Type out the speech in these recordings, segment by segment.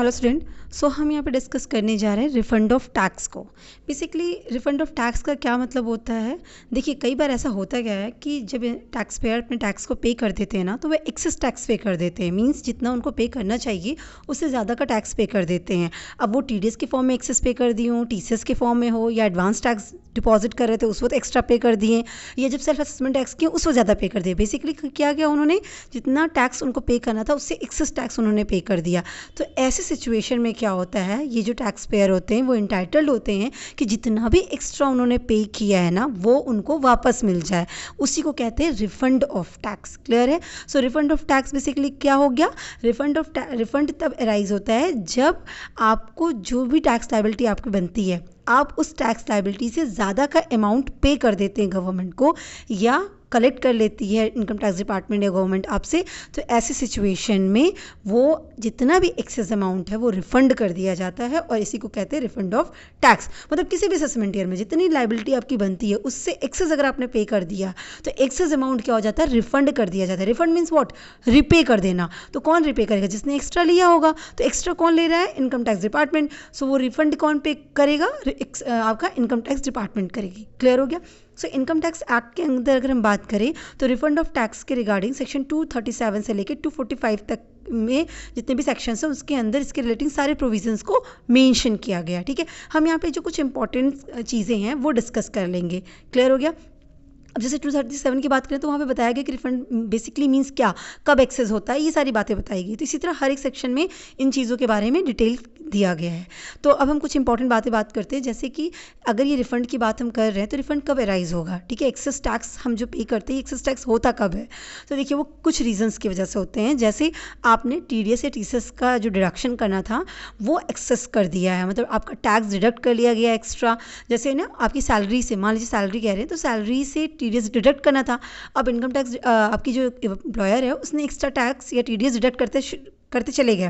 Hello student. हम यहाँ पे डिस्कस करने जा रहे हैं रिफंड ऑफ टैक्स को। बेसिकली रिफंड ऑफ टैक्स का क्या मतलब होता है। देखिए, कई बार ऐसा होता गया है कि जब टैक्स पेयर अपने टैक्स को पे कर देते हैं ना, तो वे एक्सेस टैक्स पे कर देते हैं। मींस जितना उनको पे करना चाहिए उससे ज़्यादा का टैक्स पे कर देते हैं। अब वो TDS के फॉर्म में एक्सेस पे कर दी हो, TCS के फॉर्म में हो, या एडवांस टैक्स डिपॉजिट कर रहे थे उस वक्त एक्स्ट्रा पे कर दिए, या जब सेल्फ असेसमेंट टैक्स किए उस वक्त ज़्यादा पे कर दिए। बेसिकली क्या किया उन्होंने, जितना टैक्स उनको पे करना था उससे एक्सेस टैक्स उन्होंने पे कर दिया। तो ऐसे सिचुएशन में क्या होता है, ये जो टैक्स पेयर होते हैं वो इंटाइटल्ड होते हैं कि जितना भी एक्स्ट्रा उन्होंने पे किया है ना, वो उनको वापस मिल जाए। उसी को कहते हैं रिफंड ऑफ टैक्स। क्लियर है। सो रिफंड ऑफ टैक्स बेसिकली क्या हो गया, रिफंड तब अराइज होता है जब आपको जो भी टैक्स लायबिलिटी आपकी बनती है, आप उस टैक्स लायबिलिटी से ज़्यादा का अमाउंट पे कर देते हैं गवर्नमेंट को, या कलेक्ट कर लेती है इनकम टैक्स डिपार्टमेंट या गवर्नमेंट आपसे। तो ऐसी सिचुएशन में वो जितना भी एक्सेस अमाउंट है वो रिफंड कर दिया जाता है, और इसी को कहते हैं रिफंड ऑफ टैक्स। मतलब किसी भी असेसमेंट ईयर में जितनी लायबिलिटी आपकी बनती है उससे एक्सेस अगर आपने पे कर दिया तो एक्सेस अमाउंट क्या हो जाता है, रिफंड कर दिया जाता है। रिफंड मीन्स व्हाट, रिपे कर देना। तो कौन रिपे करेगा, जिसने एक्स्ट्रा लिया होगा। तो एक्स्ट्रा कौन ले रहा है, इनकम टैक्स डिपार्टमेंट। सो वो रिफंड कौन पे करेगा, आपका इनकम टैक्स डिपार्टमेंट करेगी। क्लियर हो गया। सो इनकम टैक्स एक्ट के अंदर अगर हम बात करें तो रिफंड ऑफ टैक्स के रिगार्डिंग सेक्शन 237 से लेकर 245 तक में जितने भी सेक्शंस हैं उसके अंदर इसके रिलेटिंग सारे प्रोविजंस को मेंशन किया गया। ठीक है, हम यहाँ पे जो कुछ इंपॉर्टेंट चीज़ें हैं वो डिस्कस कर लेंगे। क्लियर हो गया। अब जैसे 237 की बात करें तो वहाँ पे बताया गया कि रिफंड बेसिकली मींस क्या, कब एक्सेस होता है, ये सारी बातें बताई गई। तो इसी तरह हर एक सेक्शन में इन चीज़ों के बारे में डिटेल दिया गया है। तो अब हम कुछ इंपॉर्टेंट बात करते हैं, जैसे कि अगर ये रिफंड की बात हम कर रहे हैं तो रिफंड कब अराइज होगा। ठीक है, एक्सेस टैक्स हम जो पे करते हैं, एक्सेस टैक्स होता कब है। तो देखिए, वो कुछ रीजंस की वजह से होते हैं। जैसे आपने TDS या TCS का जो डिडक्शन करना था वो एक्सेस कर दिया है, मतलब आपका टैक्स डिडक्ट कर लिया गया एक्स्ट्रा। जैसे ना आपकी सैलरी से, मान लीजिए सैलरी कह रहे हैं तो सैलरी से TDS डिडक्ट करना था। अब इनकम टैक्स आपकी जो एम्प्लॉयर है उसने एक्स्ट्रा टैक्स या TDS डिडक्ट करते चले गए,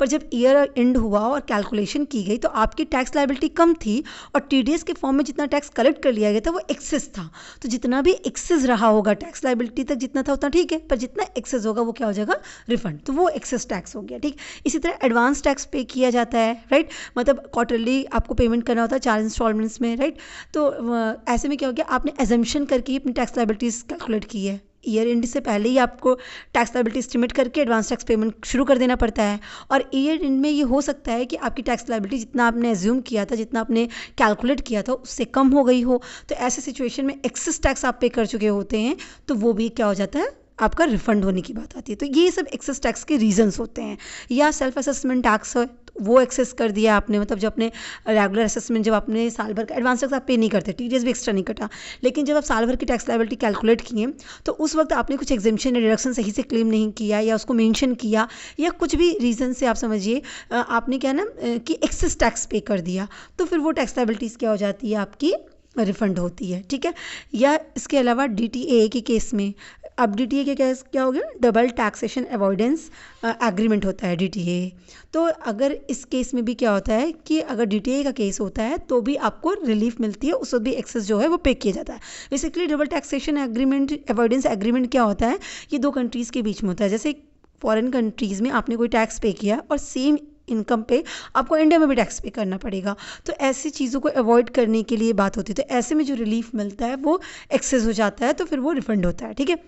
पर जब ईयर एंड हुआ और कैलकुलेशन की गई तो आपकी टैक्स लायबिलिटी कम थी और TDS के फॉर्म में जितना टैक्स कलेक्ट कर लिया गया था वो एक्सेस था। तो जितना भी एक्सेस रहा होगा टैक्स लायबिलिटी तक जितना था उतना ठीक है, पर जितना एक्सेस होगा वो क्या हो जाएगा, रिफंड। तो वो एक्सेस टैक्स हो गया। ठीक, इसी तरह एडवांस टैक्स पे किया जाता है, राइट। मतलब क्वार्टरली आपको पेमेंट करना होता है 4 इंस्टॉलमेंट्स में, राइट। तो ऐसे में क्या हो गया, आपने एजम्पशन करके ही अपनी टैक्स लायबिलिटीज कैलकुलेट की है। ईयर एंड से पहले ही आपको टैक्स लायबिलिटी एस्टिमेट करके एडवांस टैक्स पेमेंट शुरू कर देना पड़ता है। और ईयर एंड में ये हो सकता है कि आपकी टैक्स लायबिलिटी जितना आपने एज्यूम किया था, जितना आपने कैलकुलेट किया था उससे कम हो गई हो। तो ऐसे सिचुएशन में एक्सेस टैक्स आप पे कर चुके होते हैं तो वो भी क्या हो जाता है, आपका रिफंड होने की बात आती है। तो ये सब एक्सेस टैक्स के रीजंस होते हैं। या सेल्फ असेसमेंट टैक्स है, वो एक्सेस कर दिया आपने, मतलब जब अपने रेगुलर असेसमेंट, जब आपने साल भर का एडवांस टैक्स आप पे नहीं करते, TDS भी एक्स्ट्रा नहीं कटा, लेकिन जब आप साल भर की टैक्स लायबिलिटी कैलकुलेट किए तो उस वक्त आपने कुछ एग्जेम्पशन या डिडक्शन सही से क्लेम नहीं किया, या उसको मेंशन किया, या कुछ भी रीज़न से आप समझिए आपने क्या ना कि एक्सेस टैक्स पे कर दिया, तो फिर वो टैक्स लायबिलिटीज़ क्या हो जाती है, आपकी रिफंड होती है। ठीक है। या इसके अलावा DTA के केस में, अब DTA के केस क्या हो गया, डबल टैक्सेशन अवॉइडेंस एग्रीमेंट होता है DTA। तो अगर इस केस में भी क्या होता है कि अगर DTA का केस होता है तो भी आपको रिलीफ मिलती है, उस वक्त भी एक्सेस जो है वो पे किया जाता है। Basically double taxation agreement avoidance agreement क्या होता है, ये 2 कंट्रीज़ के बीच में होता है। जैसे फॉरेन कंट्रीज़ में आपने कोई टैक्स पे किया और सेम इनकम पे आपको इंडिया में भी टैक्स पे करना पड़ेगा, तो ऐसी चीज़ों को अवॉइड करने के लिए बात होती है। तो ऐसे में जो रिलीफ मिलता है वो एक्सेस हो जाता है, तो फिर वो रिफंड होता है। ठीक है।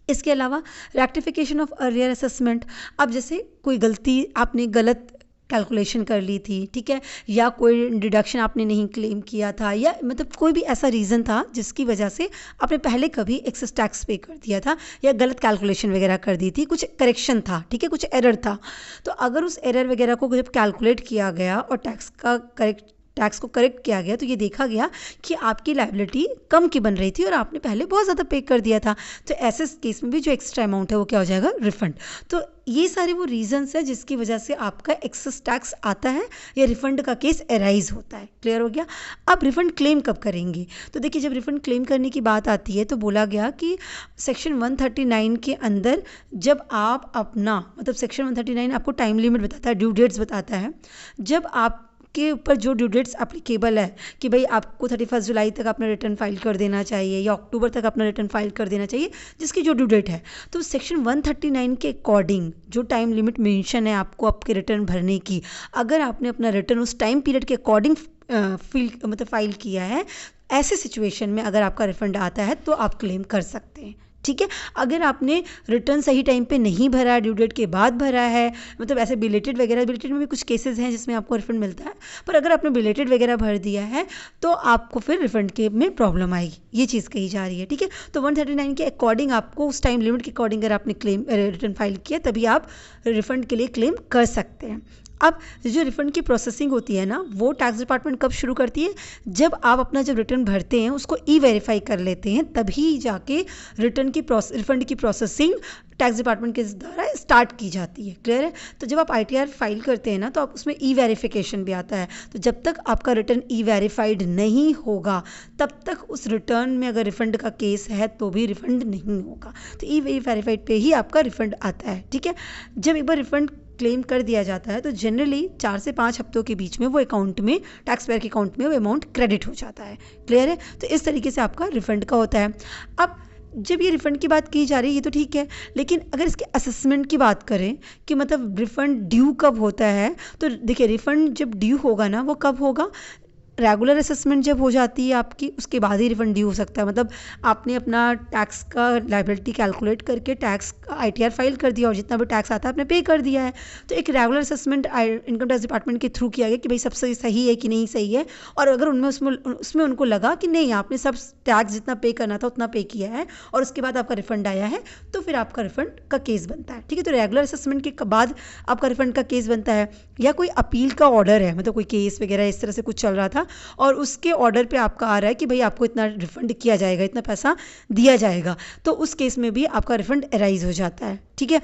इसके अलावा रेक्टिफिकेशन ऑफ अर्लियर असेसमेंट। अब जैसे कोई गलती आपने गलत कैलकुलेशन कर ली थी, ठीक है, या कोई डिडक्शन आपने नहीं क्लेम किया था, या मतलब कोई भी ऐसा रीज़न था जिसकी वजह से आपने पहले कभी एक्सेस टैक्स पे कर दिया था, या गलत कैलकुलेशन वगैरह कर दी थी, कुछ करेक्शन था, ठीक है, कुछ एरर था। तो अगर उस एरर वगैरह को जब कैलकुलेट किया गया और टैक्स को करेक्ट किया गया तो ये देखा गया कि आपकी लायबिलिटी कम की बन रही थी और आपने पहले बहुत ज़्यादा पे कर दिया था, तो ऐसे केस में भी जो एक्स्ट्रा अमाउंट है वो क्या हो जाएगा, रिफंड। तो ये सारे वो रीजंस है जिसकी वजह से आपका एक्सेस टैक्स आता है या रिफंड का केस अराइज होता है। क्लियर हो गया। अब रिफंड क्लेम कब करेंगे, तो देखिए जब रिफंड क्लेम करने की बात आती है तो बोला गया कि सेक्शन 139 के अंदर जब आप अपना, मतलब सेक्शन 139 आपको टाइम लिमिट बताता है, ड्यू डेट्स बताता है। जब आप आपके ऊपर जो ड्यू डेट्स एप्लीकेबल है कि भाई आपको 31 जुलाई तक अपना रिटर्न फाइल कर देना चाहिए या अक्टूबर तक अपना रिटर्न फाइल कर देना चाहिए, जिसकी जो ड्यू डेट है, तो सेक्शन 139 के अकॉर्डिंग जो टाइम लिमिट मेंशन है आपको आपके रिटर्न भरने की, अगर आपने अपना रिटर्न उस टाइम पीरियड के अकॉर्डिंग फाइल किया है, ऐसे सिचुएशन में अगर आपका रिफंड आता है तो आप क्लेम कर सकते हैं। ठीक है, अगर आपने रिटर्न सही टाइम पे नहीं भरा, ड्यू डेट के बाद भरा है, मतलब ऐसे बिलेटेड वगैरह, बिलेटेड में भी कुछ केसेस हैं जिसमें आपको रिफंड मिलता है, पर अगर आपने बिलेटेड वगैरह भर दिया है तो आपको फिर रिफंड के में प्रॉब्लम आएगी, ये चीज़ कही जा रही है। ठीक है, तो 139 के अकॉर्डिंग आपको उस टाइम लिमिट के अकॉर्डिंग अगर आपने क्लेम रिटर्न फाइल किया तभी आप रिफंड के लिए क्लेम कर सकते हैं। अब जो रिफ़ंड की प्रोसेसिंग होती है ना, वो टैक्स डिपार्टमेंट कब शुरू करती है, जब आप अपना जब रिटर्न भरते हैं उसको ई वेरीफाई कर लेते हैं, तभी जाके रिफंड की प्रोसेसिंग टैक्स डिपार्टमेंट के द्वारा स्टार्ट की जाती है। क्लियर है? तो जब आप ITR फाइल करते हैं ना, तो आप उसमें ई वेरिफिकेशन भी आता है, तो जब तक आपका रिटर्न ई वेरीफाइड नहीं होगा तब तक उस रिटर्न में अगर रिफ़ंड का केस है तो भी रिफ़ंड नहीं होगा। तो ई वेरीफाइड पे ही आपका रिफ़ंड आता है। ठीक है, जब एक बार रिफ़ंड क्लेम कर दिया जाता है तो जनरली 4 से 5 हफ्तों के बीच में वो अकाउंट में, टैक्स पेयर के अकाउंट में वो अमाउंट क्रेडिट हो जाता है। क्लियर है? तो इस तरीके से आपका रिफंड का होता है। अब जब ये रिफ़ंड की बात की जा रही है ये तो ठीक है, लेकिन अगर इसके असेसमेंट की बात करें कि मतलब रिफ़ंड ड्यू कब होता है, तो देखिए रिफ़ंड जब ड्यू होगा ना, वो कब होगा, रेगुलर असेसमेंट जब हो जाती है आपकी, उसके बाद ही रिफंड ड्यू हो सकता है। मतलब आपने अपना टैक्स का लायबिलिटी कैलकुलेट करके टैक्स का ITR फाइल कर दिया और जितना भी टैक्स आता है आपने पे कर दिया है, तो एक regular assessment income tax department के थ्रू किया गया कि भाई सब सही है कि नहीं सही है, और अगर उसमें उनको लगा कि नहीं आपने सब टैक्स जितना पे करना था उतना पे किया है और उसके बाद आपका रिफंड आया है, तो फिर आपका रिफंड का केस बनता है। ठीक है, तो रेगुलर असेसमेंट के बाद आपका रिफंड का केस बनता है, या कोई अपील का ऑर्डर है, मतलब कोई केस वगैरह इस तरह से कुछ चल रहा था और उसके ऑर्डर पे आपका आ रहा है कि भाई आपको इतना रिफंड किया जाएगा, इतना पैसा दिया जाएगा, तो उस केस में भी आपका रिफंड अराइज हो जाता है। ठीक है,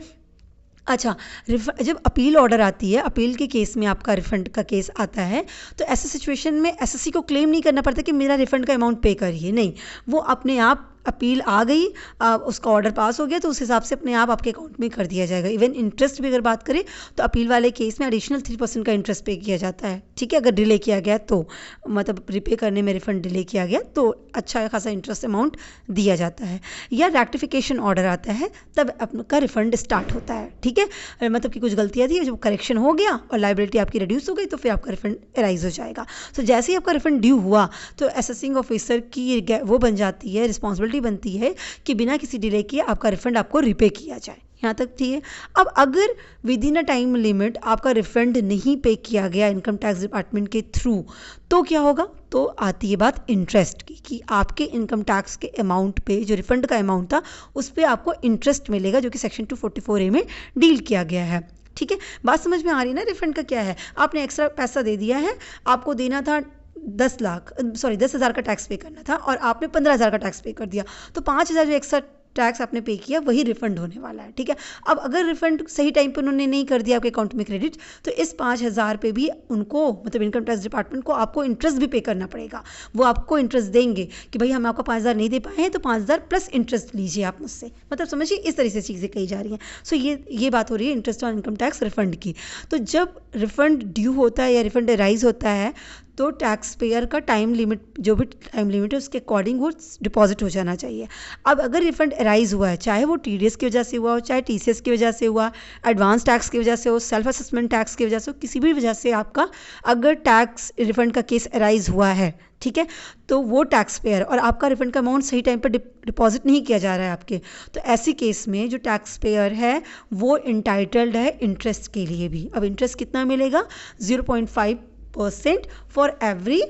अच्छा, जब अपील ऑर्डर आती है, अपील के केस में आपका रिफंड का केस आता है, तो ऐसे सिचुएशन में SSC को क्लेम नहीं करना पड़ता कि मेरा रिफंड का अमाउंट पे करिए, नहीं, वो अपने आप अपील आ गई, उसका ऑर्डर पास हो गया तो उस हिसाब से अपने आप आपके अकाउंट में कर दिया जाएगा। इवन इंटरेस्ट भी अगर बात करें तो अपील वाले केस में एडिशनल 3% का इंटरेस्ट पे किया जाता है। ठीक है, अगर डिले किया गया तो, मतलब रिपे करने में रिफंड डिले किया गया तो अच्छा खासा इंटरेस्ट अमाउंट दिया जाता है, या रेक्टिफिकेशन ऑर्डर आता है तब आपका रिफंड स्टार्ट होता है। ठीक है, मतलब कि कुछ गलतियाँ थी, जब करेक्शन हो गया और लाइबिलिटी आपकी रिड्यूस हो गई तो फिर आपका रिफंड अराइज हो जाएगा। तो जैसे ही आपका रिफंड ड्यू हुआ तो असेसिंग ऑफिसर की वो बन जाती है, रिस्पॉन्सिबिलिटी बनती है कि बिना किसी डिले किए आपका रिफंड आपको रिपे किया जाए। यहाँ तक ठीक है। अब अगर with in a time limit आपका रिफंड नहीं पे किया गया इनकम टैक्स डिपार्टमेंट के थ्रू, तो क्या होगा, तो आती है बात इंटरेस्ट की, कि आपके इनकम टैक्स के अमाउंट पे जो रिफंड का अमाउंट था उस पर आपको इंटरेस्ट मिलेगा, जो कि सेक्शन 244A में डील किया गया है। ठीक है, बात समझ में आ रही है ना? रिफंड का क्या है, आपने एक्स्ट्रा पैसा दे दिया है, आपको देना था 10,000 का टैक्स पे करना था और आपने 15,000 का टैक्स पे कर दिया, तो 5,000 जो एक्स्ट्रा टैक्स आपने पे किया वही रिफंड होने वाला है। ठीक है, अब अगर रिफंड सही टाइम पे उन्होंने नहीं कर दिया आपके अकाउंट में क्रेडिट, तो इस 5,000 पे भी उनको, मतलब इनकम टैक्स डिपार्टमेंट को, आपको इंटरेस्ट भी पे करना पड़ेगा। वो आपको इंटरेस्ट देंगे कि भाई हम आपका 5,000 नहीं दे पाए हैं तो 5,000 प्लस इंटरेस्ट लीजिए आप मुझसे, मतलब समझिए इस तरह से चीज़ें कही जा रही हैं। सो ये बात हो रही है interest on income tax refund की। तो जब रिफंड ड्यू होता है या रिफंड राइज होता है तो टैक्स पेयर का टाइम लिमिट, जो भी टाइम लिमिट है उसके अकॉर्डिंग वो डिपॉजिट हो जाना चाहिए। अब अगर रिफंड अराइज हुआ है, चाहे वो TDS की वजह से हुआ हो, चाहे TCS की वजह से हुआ, एडवांस टैक्स की वजह से हो, सेल्फ असेसमेंट टैक्स की वजह से हो, किसी भी वजह से आपका अगर टैक्स रिफंड का केस अराइज हुआ है, ठीक है, तो वो टैक्स पेयर और आपका रिफंड का अमाउंट सही टाइम पर डिपॉजिट नहीं किया जा रहा है आपके, तो ऐसी केस में जो टैक्स पेयर है वो इंटाइटल्ड है इंटरेस्ट के लिए भी। अब इंटरेस्ट कितना मिलेगा, 0.5% फॉर एवरी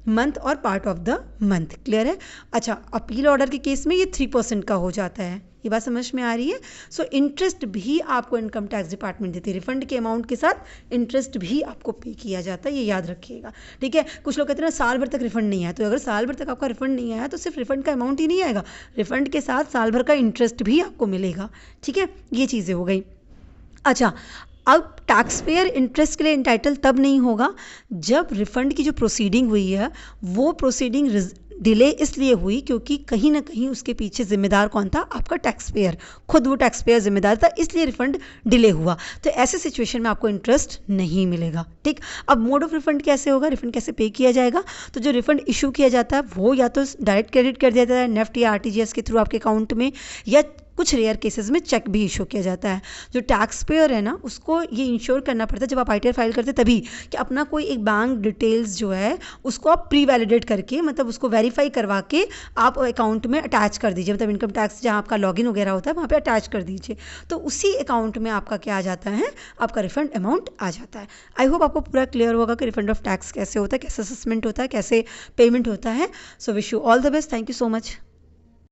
मंथ और part of the month. Clear है? अच्छा, अपील ऑर्डर के केस में ये 3% का हो जाता है। ये बात समझ में आ रही है? सो इंटरेस्ट भी आपको इनकम टैक्स डिपार्टमेंट देती है, रिफंड के अमाउंट के साथ इंटरेस्ट भी आपको पे किया जाता है, ये याद रखिएगा। ठीक है, कुछ लोग कहते हैं ना साल भर तक रिफंड नहीं आया, तो अगर साल भर तक आपका रिफंड नहीं आया तो सिर्फ रिफंड का अमाउंट ही नहीं आएगा, रिफंड के साथ साल भर का इंटरेस्ट भी आपको मिलेगा। ठीक है, ये चीज़ें हो गई। अच्छा, अब टैक्स पेयर इंटरेस्ट के लिए इंटाइटल तब नहीं होगा जब रिफंड की जो प्रोसीडिंग हुई है वो प्रोसीडिंग डिले इसलिए हुई क्योंकि कहीं ना कहीं उसके पीछे जिम्मेदार कौन था, आपका टैक्स पेयर, खुद वो टैक्स पेयर जिम्मेदार था, इसलिए रिफंड डिले हुआ। तो ऐसे सिचुएशन में आपको इंटरेस्ट नहीं मिलेगा। ठीक, अब मोड ऑफ रिफंड कैसे होगा, रिफंड कैसे पे किया जाएगा? तो जो रिफंड इशू किया जाता है वो या तो डायरेक्ट क्रेडिट कर दिया जाता है नेफ्ट या आरटीजीएस के थ्रू आपके अकाउंट में, या कुछ रेयर केसेस में चेक भी इशू किया जाता है। जो टैक्स पेयर है ना, उसको ये इंश्योर करना पड़ता है जब आप आईटीआर फाइल करते तभी, कि अपना कोई एक बैंक डिटेल्स जो है उसको आप प्री वैलिडेट करके, मतलब उसको वेरीफाई करवा के आप अकाउंट में अटैच कर दीजिए, मतलब इनकम टैक्स जहाँ आपका लॉगिन वगैरह होता है वहाँ पे अटैच कर दीजिए। तो उसी अकाउंट में आपका क्या आ जाता है, आपका रिफंड अमाउंट आ जाता है। आई होप आपको पूरा क्लियर होगा कि रिफंड ऑफ टैक्स कैसे होता है, कैसे असेसमेंट होता है, कैसे पेमेंट होता है। So wish you all the best. Thank you so much.